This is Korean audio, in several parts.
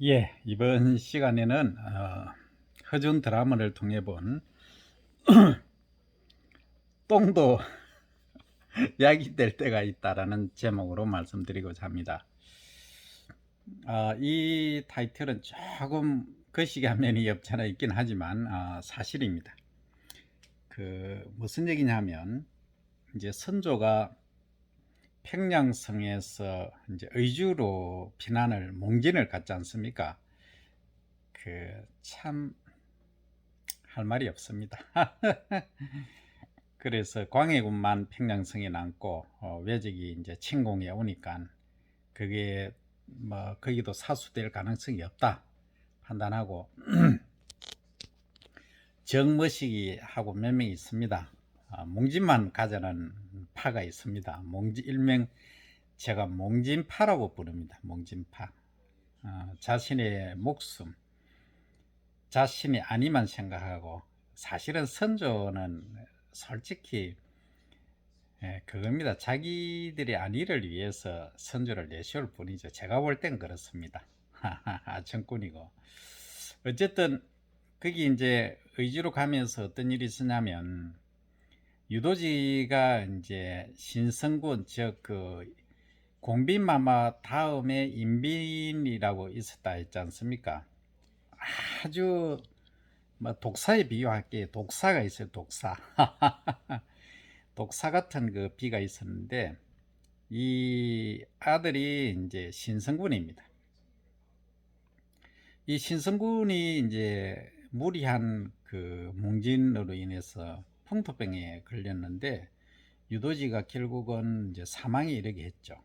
예, 이번 시간에는 허준 드라마를 통해 본 똥도 약이 될 때가 있다라는 제목으로 말씀드리고자 합니다. 이 타이틀은 조금 거시기한 면이 없지 않아 있긴 하지만 사실입니다. 무슨 얘기냐면 이제 선조가 평양성에서 이제 의주로 피난을 몽진을 갔지 않습니까? 참 할 말이 없습니다. 그래서 광해군만 평양성에 남고 외적이 이제 침공해 오니까 그게 뭐 거기도 사수될 가능성이 없다 판단하고 정머식이하고 몇 명 있습니다. 몽진만 가자는 파가 있습니다. 몽진 일명 제가 몽진파라고 부릅니다. 몽진파. 자신의 목숨 자신이 아니만 생각하고 사실은 선조는 솔직히 그겁니다. 자기들의 안위를 위해서 선조를 내세울 뿐이죠. 제가 볼 땐 그렇습니다. 정꾼이고 어쨌든 거기 이제 의주로 가면서 어떤 일이 있었냐면 유도지가 이제 신성군 즉 공빈마마 다음에 인빈이라고 있었다 했지 않습니까? 아주 뭐 독사에 비유할게 독사가 있어요. 독사. 독사 같은 그 비가 있었는데 이 아들이 이제 신성군입니다. 이 신성군이 이제 무리한 그 몽진으로 인해서 풍토병에 걸렸는데 유도지가 결국은 이제 사망에 이르게 했죠.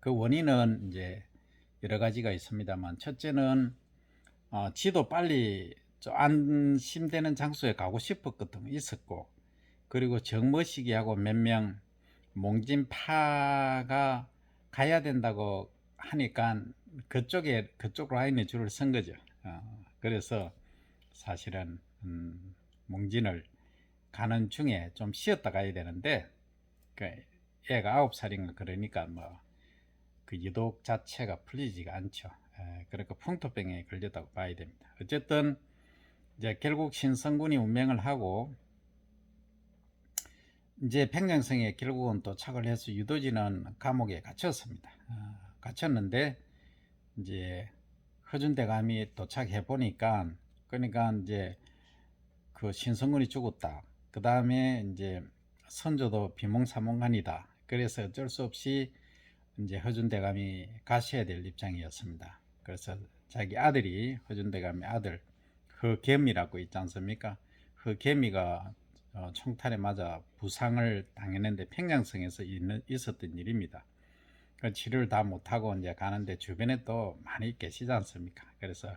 그 원인은 이제 여러 가지가 있습니다만 첫째는 지도 빨리 안심되는 장소에 가고 싶었거든 있었고 그리고 정머시기하고 몇 명 몽진파가 가야 된다고 하니까 그쪽 라인에 줄을 선 거죠. 그래서 사실은 몽진을 가는 중에 좀 쉬었다 가야 되는데 그 애가 9살인가 그러니까 뭐 그 유독 자체가 풀리지가 않죠. 그러니까 풍토병에 걸렸다고 봐야 됩니다. 어쨌든 이제 결국 신성군이 운명을 하고 이제 평양성에 결국은 도착을 해서 유도지는 감옥에 갇혔습니다. 갇혔는데 이제 허준대감이 도착해 보니까 그러니까 이제 그 신성군이 죽었다. 그 다음에 이제 선조도 비몽사몽간이다. 그래서 어쩔 수 없이 이제 허준대감이 가셔야 될 입장이었습니다. 그래서 자기 아들이 허준대감의 아들 허겸이라고 있지 않습니까? 허겸이가 총탄에 맞아 부상을 당했는데 평양성에서 있었던 일입니다. 그 치료를 다 못하고 이제 가는데 주변에 또 많이 계시지 않습니까? 그래서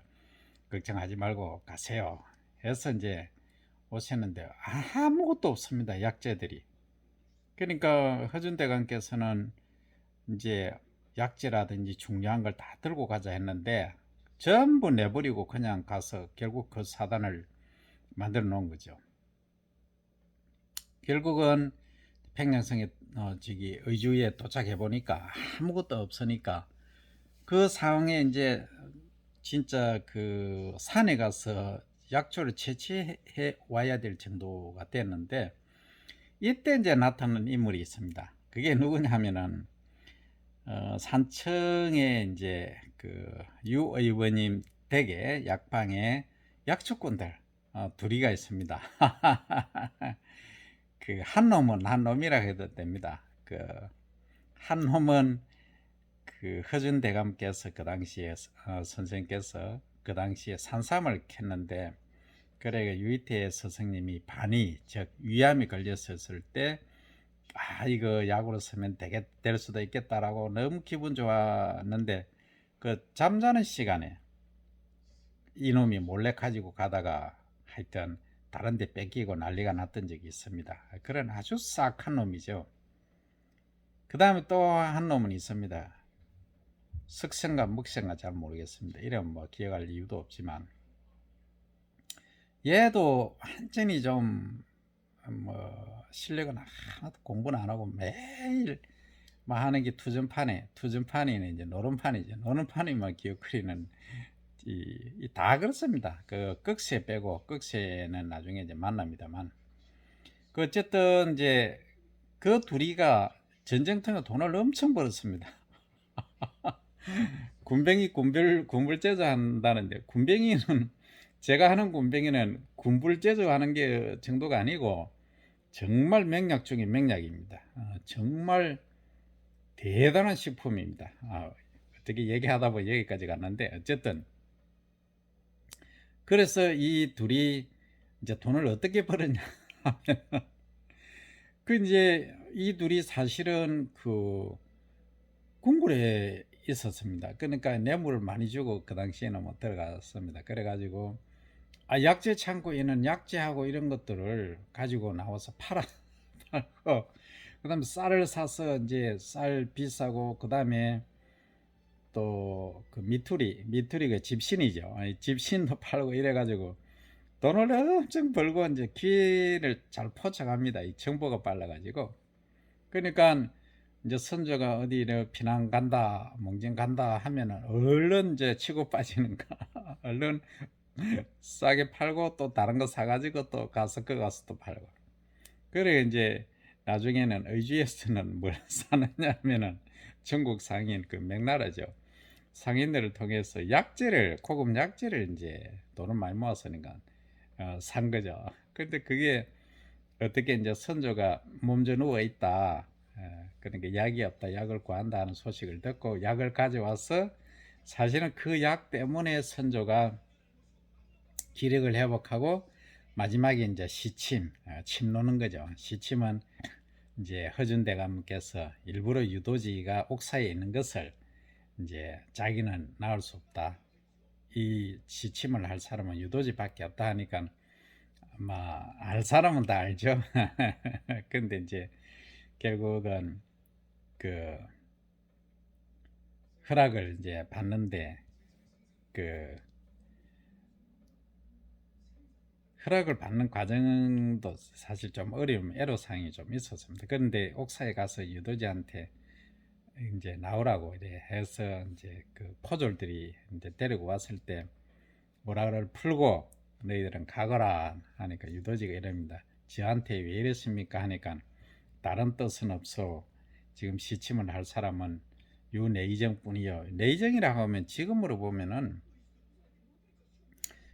걱정하지 말고 가세요. 해서 이제 오셨는데 아무것도 없습니다. 약재들이. 그러니까 허준대감께서는 이제 약재라든지 중요한 걸 다 들고 가자 했는데 전부 내버리고 그냥 가서 결국 그 사단을 만들어 놓은 거죠. 결국은 평양성에 저기 의주에 도착해 보니까 아무것도 없으니까 그 상황에 이제 진짜 그 산에 가서 약초를 채취해 와야 될 정도가 됐는데 이때 이제 나타나는 인물이 있습니다. 그게 누구냐 하면은 산청에 이제 그 유 의원님 댁에 약방에 약초꾼들 둘이가 있습니다. 그 한 놈은 한 놈이라 해도 됩니다. 그 한 놈은 그 허준 대감께서 그 당시에 선생께서 그 당시에 산삼을 캤는데 그래 유이태 스승님이 반이 즉 위암이 걸렸었을 때 이거 약으로 쓰면 될 수도 있겠다라고 너무 기분 좋았는데 그 잠자는 시간에 이놈이 몰래 가지고 가다가 하여튼 다른 데 뺏기고 난리가 났던 적이 있습니다. 그런 아주 싹한 놈이죠. 그 다음에 또 한 놈은 있습니다. 석생가 묵생가 잘 모르겠습니다. 이름 뭐 기억할 이유도 없지만 얘도 완전히 좀 뭐 실력은 하나도 공부는 안 하고 매일 뭐 하는 게 투전판에는 이제 노름판이죠. 노름판이면 기어크리는 다 그렇습니다. 그 꺽쇠 빼고 꺽쇠는 나중에 이제 만납니다만 그 어쨌든 이제 그 둘이가 전쟁터에 돈을 엄청 벌었습니다. 군뱅이 군불 제조한다는데 군뱅이는 제가 하는 군뱅이는 군불 제조하는 게 정도가 아니고 정말 맹약 중에 맹약입니다. 정말 대단한 식품입니다. 어떻게 얘기하다 보니 여기까지 갔는데 어쨌든 그래서 이 둘이 이제 돈을 어떻게 벌었냐 하면 그 이제 이 둘이 사실은 그 궁굴에 있었습니다. 그러니까 뇌물을 많이 주고 그 당시에는 못 들어갔습니다. 그래가지고 약재 창고에 있는 약재하고 이런 것들을 가지고 나와서 팔고 그다음에 쌀을 사서 이제 쌀 비싸고 그다음에 또 그 미투리가 집신이죠. 집신도 팔고 이래가지고 돈을 엄청 벌고 이제 기회를 잘 포착합니다. 이 정보가 빨라가지고 그러니까 이제 선조가 어디를 피난 간다, 몽진 간다 하면은 얼른 이제 치고 빠지는가, 얼른 싸게 팔고 또 다른 거 사가지고 또 가서 그 가서 또 팔고. 그래 이제 나중에는 의주에서는 뭘 사느냐 하면은 전국 상인 그 명나라죠. 상인들을 통해서 약재를 고급 약재를 이제 돈을 많이 모았으니까 산 거죠. 근데 그게 어떻게 이제 선조가 몸져 누워 있다. 그러니까 약이 없다. 약을 구한다 는 소식을 듣고 약을 가져와서 사실은 그 약 때문에 선조가 기력을 회복하고 마지막에 이제 침 노는 거죠. 시침은 이제 허준대감께서 일부러 유도지가 옥사에 있는 것을 이제 자기는 나을 수 없다. 이 시침을 할 사람은 유도지밖에 없다 하니까 알 사람은 다 알죠. 근데 이제 결국은 그 허락을 이제 받는데 그 허락을 받는 과정도 사실 좀 어려움, 애로사항이 좀 있었습니다. 그런데 옥사에 가서 유도지한테 이제 나오라고 이래 해서 이제 그 포졸들이 이제 데리고 왔을 때 뭐라를 풀고 너희들은 가거라 하니까 유도지가 이럽니다. 저한테 왜 이랬습니까 하니까 다른 뜻은 없어. 지금 시침을 할 사람은 유내의정뿐이요. 내의정이라고 하면 지금으로 보면은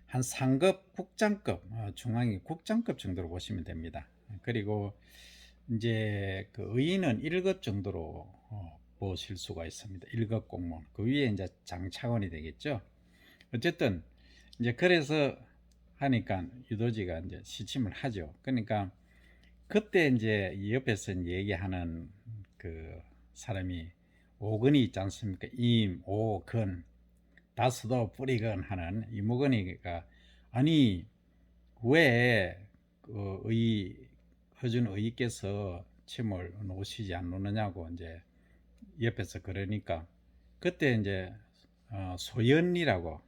한 상급 국장급, 중앙위 국장급 정도로 보시면 됩니다. 그리고 이제 그 의인은 1급 정도로 보실 수가 있습니다. 1급 공무원. 그 위에 이제 장차관이 되겠죠. 어쨌든 이제 그래서 하니까 유도지가 이제 시침을 하죠. 그러니까 그때 이제 옆에서 얘기하는 그 사람이 오건이 있지 않습니까? 임, 오, 건, 다스도 뿌리건 하는 이무건이가 아니 왜그 허준 의께서 침을 놓으시지 않느냐고 이제 옆에서 그러니까 그때 이제 소연이라고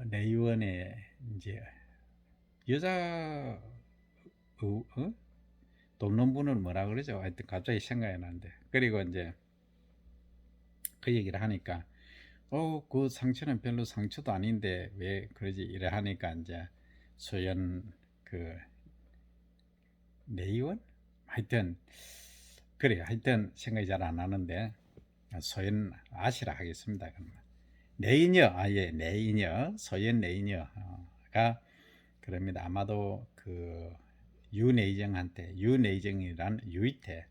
내의원의 이제 여자 돕는 분은 뭐라 그러죠? 하여튼 갑자기 생각이 나는데 그리고 이제 그 얘기를 하니까 그 상처는 별로 상처도 아닌데 왜 그러지 이래 하니까 이제 소연 그 내의원 하여튼 그래 하여튼 생각이 잘 안 나는데 소연 아시라 하겠습니다. 그러면 내이녀 아예 내이녀 소연 내이녀가 그럽니다. 아마도 그 유내정이란 유이태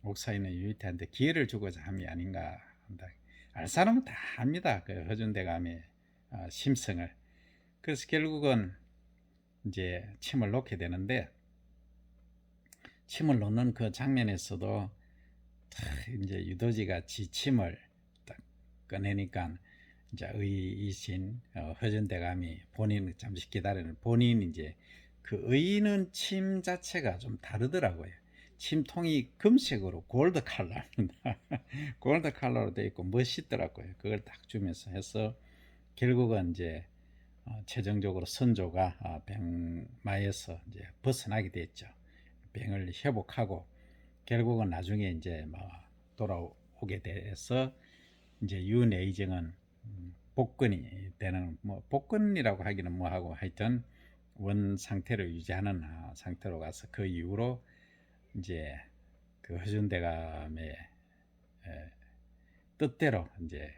옥사에 있는 유이태한테 기회를 주고자 함이 아닌가 한다. 알 사람은 다 압니다. 그 허준대감의 심성을. 그래서 결국은 이제 침을 놓게 되는데 침을 놓는 그 장면에서도 이제 유도지가 지침을 딱 꺼내니까 이제 의이신 허준대감이 본인 잠시 기다리는 본인 이제 그 의는 침 자체가 좀 다르더라고요. 침통이 금색으로 골드 컬러입니다. 골드 컬러로 되어 있고 멋있더라고요. 그걸 딱 주면서 해서 결국은 이제 최종적으로 선조가 병마에서 이제 벗어나게 됐죠. 병을 회복하고 결국은 나중에 이제 뭐 돌아오게 돼서 이제 윤의정은 복근이 되는, 뭐 복근이라고 하기는 뭐하고 하여튼 원 상태를 유지하는 상태로 가서 그 이후로 이제 그 허준대감의 뜻대로 이제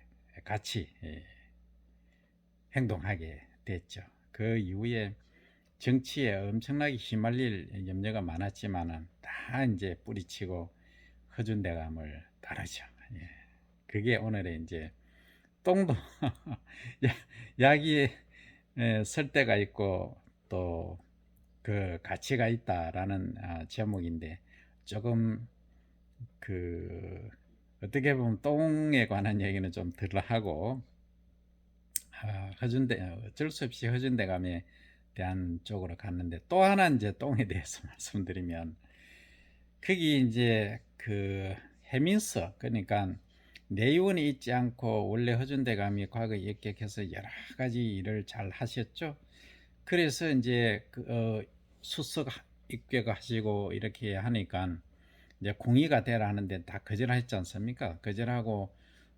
같이 행동하게 됐죠. 그 이후에 정치에 엄청나게 휘말릴 염려가 많았지만은 다 이제 뿌리치고 허준대감을 따르죠. 예. 그게 오늘의 이제 똥도 약이 설 때가 있고 또 그 가치가 있다라는 제목인데, 조금 그 어떻게 보면 똥에 관한 얘기는 좀 덜 하고 허준대, 어쩔 수 없이 허준대감에 대한 쪽으로 갔는데, 또 하나 이제 똥에 대해서 말씀드리면, 거기 이제 그 해민서, 그러니까 내의원이 있지 않고 원래 허준대감이 과거에 입격해서 여러 가지 일을 잘 하셨죠. 그래서 이제 수석 입격하시고 이렇게 하니까 이제 공의가 되라 하는데 다 거절했지 않습니까? 거절하고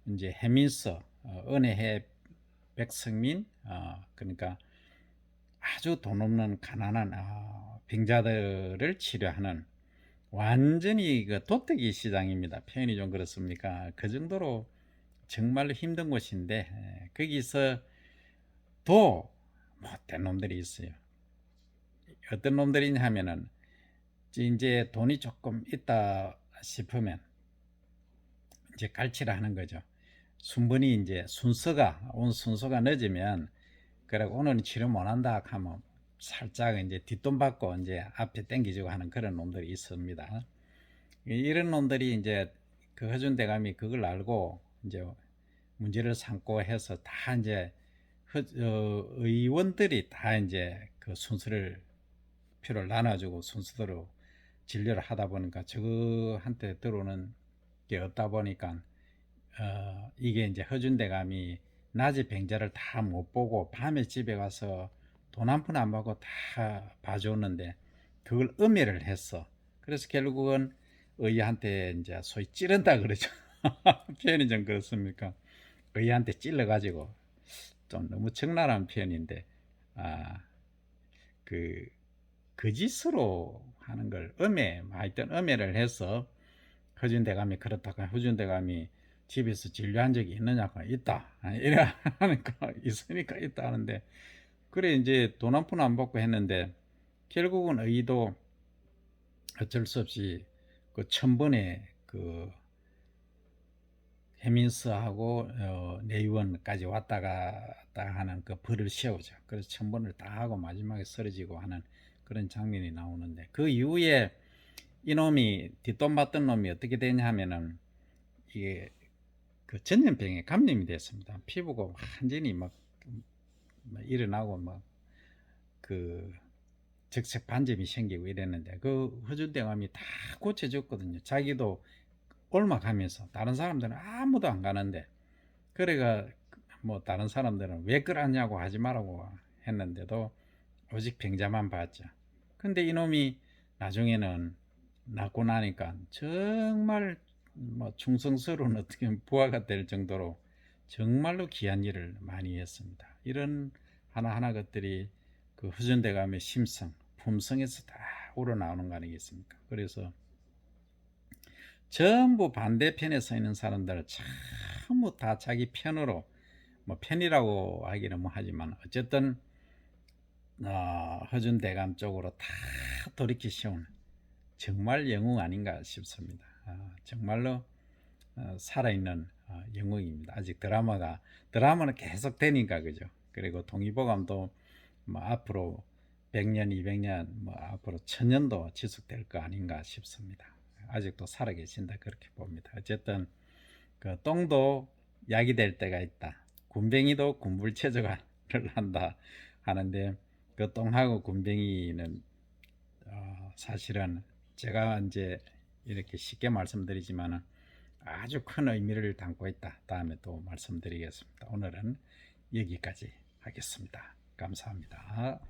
이제 해민서, 은혜해 백성민, 그러니까 아주 돈 없는 가난한 병자들을 치료하는 완전히 그 도떼기 시장입니다. 표현이 좀 그렇습니까? 그 정도로 정말로 힘든 곳인데, 거기서 도 못된 놈들이 있어요. 어떤 놈들이냐 하면은 이제 돈이 조금 있다 싶으면 이제 갈치를 하는 거죠. 순번이 이제 순서가 늦으면, 그래 오늘은 치료 못한다 하면 살짝 이제 뒷돈 받고 이제 앞에 땡기주고 하는 그런 놈들이 있습니다. 이런 놈들이 이제 그 허준대감이 그걸 알고 이제 문제를 삼고 해서 다 이제 의원들이 다 이제 그 순서를 표를 나눠주고 순서대로 진료를 하다 보니까 저한테 들어오는 게 없다 보니까 이게 이제 허준대감이 낮에 병자를 다 못 보고 밤에 집에 가서 돈 한 푼 안 받고 다 봐줬는데 그걸 음해를 했어. 그래서 결국은 의한테 이제 소위 찌른다 그러죠. 표현이 좀 그렇습니까? 의한테 찔러가지고, 좀 너무 적나라한 표현인데, 그 거짓으로 하는 걸 하여튼 음해를 해서 허준대감이 그렇다고, 허준대감이 집에서 진료한 적이 있느냐고, 있다 이래 하는 거 있으니까 있다 하는데, 그래 이제 돈 한 푼 안 받고 했는데 결국은 의도 어쩔 수 없이 그 천번에 그 해민스하고 내의원까지 왔다 갔다 하는 그 벌을 세우죠. 그래서 천번을 다 하고 마지막에 쓰러지고 하는 그런 장면이 나오는데, 그 이후에 이놈이 뒷돈 받던 놈이 어떻게 되냐 하면은 이게 그 전염병에 감염이 됐습니다. 피부가 완전히 막 일어나고 막 그 적색 반점이 생기고 이랬는데, 그 허준대감이 다 고쳐줬거든요. 자기도 올막하면서 다른 사람들은 아무도 안 가는데, 그래가 뭐 다른 사람들은 왜 그러냐고 하지 말라고 했는데도 오직 병자만 봤죠. 근데 이놈이 나중에는 낳고 나니까 정말 뭐 충성스러운 어떻게 부하가 될 정도로 정말로 귀한 일을 많이 했습니다. 이런 하나하나 것들이 그 허준대감의 심성, 품성에서 다 우러나오는 거 아니겠습니까? 그래서 전부 반대편에 서 있는 사람들은 전부 다 자기 편으로, 뭐 편이라고 하기는 뭐 하지만 어쨌든 허준대감 쪽으로 다 돌이키 쉬운 정말 영웅 아닌가 싶습니다. 정말로 살아있는 영웅입니다. 아직 드라마는 계속 되니까 그죠. 그리고 동의보감도 뭐 앞으로 100년, 200년, 뭐 앞으로 1000년도 지속될 거 아닌가 싶습니다. 아직도 살아계신다 그렇게 봅니다. 어쨌든 그 똥도 약이 될 때가 있다. 군뱅이도 군불체조를 한다 하는데, 그 똥하고 군뱅이는 사실은 제가 이제 이렇게 쉽게 말씀드리지만은 아주 큰 의미를 담고 있다. 다음에 또 말씀드리겠습니다. 오늘은 여기까지 하겠습니다. 감사합니다.